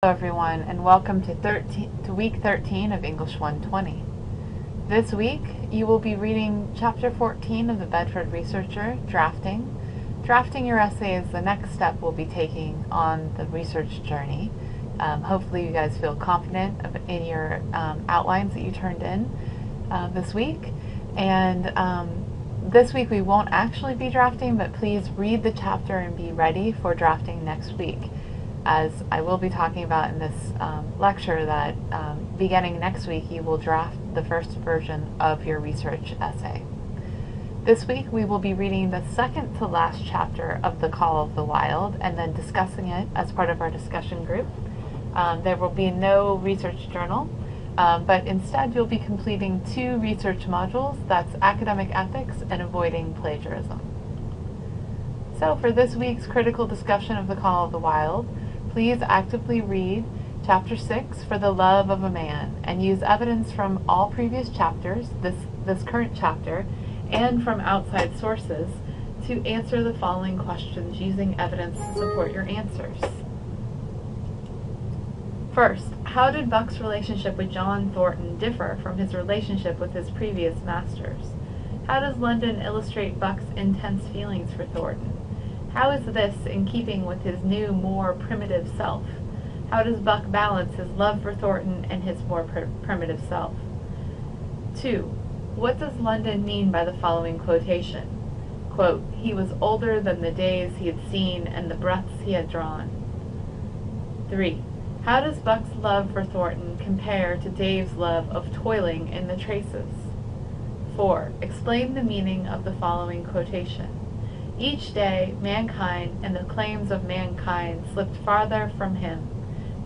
Hello everyone, and welcome to week 13 of English 120. This week you will be reading chapter 14 of the Bedford Researcher, Drafting. Drafting your essay is the next step we'll be taking on the research journey. Hopefully you guys feel confident in your outlines that you turned in this week. And this week we won't actually be drafting, but please read the chapter and be ready for drafting next week, as I will be talking about in this lecture that beginning next week you will draft the first version of your research essay. This week we will be reading the second to last chapter of The Call of the Wild and then discussing it as part of our discussion group. There will be no research journal, but instead you'll be completing 2 research modules. That's academic ethics and avoiding plagiarism. So for this week's critical discussion of The Call of the Wild, please actively read Chapter 6, For the Love of a Man, and use evidence from all previous chapters, this current chapter, and from outside sources to answer the following questions using evidence to support your answers. First, how did Buck's relationship with John Thornton differ from his relationship with his previous masters? How does London illustrate Buck's intense feelings for Thornton? How is this in keeping with his new, more primitive self? How does Buck balance his love for Thornton and his more primitive self? 2. What does London mean by the following quotation? Quote, "He was older than the days he had seen and the breaths he had drawn." 3. How does Buck's love for Thornton compare to Dave's love of toiling in the traces? 4. Explain the meaning of the following quotation. Each day, mankind and the claims of mankind slipped farther from him.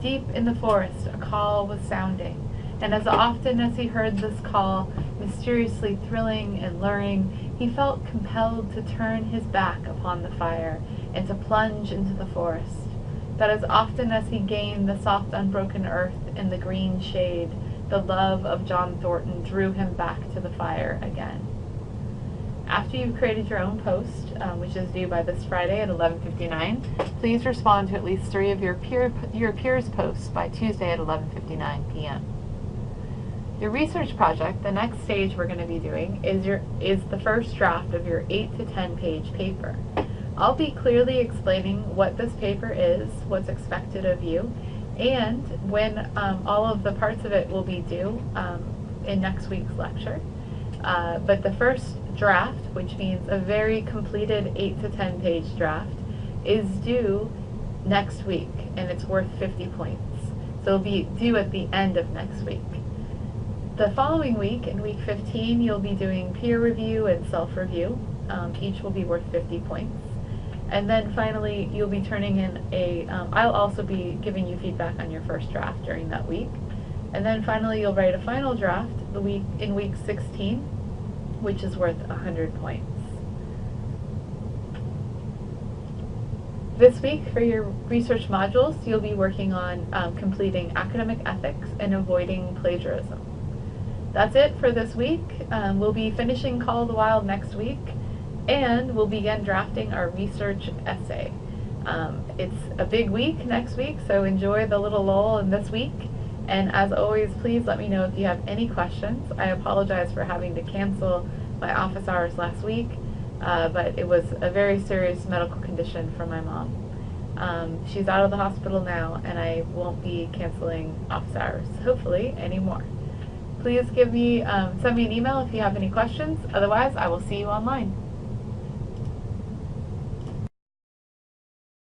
Deep in the forest, a call was sounding, and as often as he heard this call, mysteriously thrilling and luring, he felt compelled to turn his back upon the fire and to plunge into the forest. But as often as he gained the soft, unbroken earth and the green shade, the love of John Thornton drew him back to the fire again. After you've created your own post, which is due by this Friday at 11:59, please respond to at least 3 of your peers' posts by Tuesday at 11:59 p.m. Your research project, the next stage we're going to be doing, is the first draft of your 8 to 10 page paper. I'll be clearly explaining what this paper is, what's expected of you, and when all of the parts of it will be due in next week's lecture. But the first draft, which means a very completed 8 to 10 page draft, is due next week, and it's worth 50 points. So it'll be due at the end of next week. The following week, in week 15, you'll be doing peer review and self-review. Each will be worth 50 points. And then finally, you'll be turning in I'll also be giving you feedback on your first draft during that week. And then finally, you'll write a final draft in week 16, which is worth 100 points. This week, for your research modules, you'll be working on completing academic ethics and avoiding plagiarism. That's it for this week. We'll be finishing Call of the Wild next week, and we'll begin drafting our research essay. It's a big week next week, so enjoy the little lull in this week. And as always, please let me know if you have any questions. I apologize for having to cancel my office hours last week, but it was a very serious medical condition for my mom. She's out of the hospital now, and I won't be canceling office hours, hopefully, anymore. Please send me an email if you have any questions. Otherwise, I will see you online.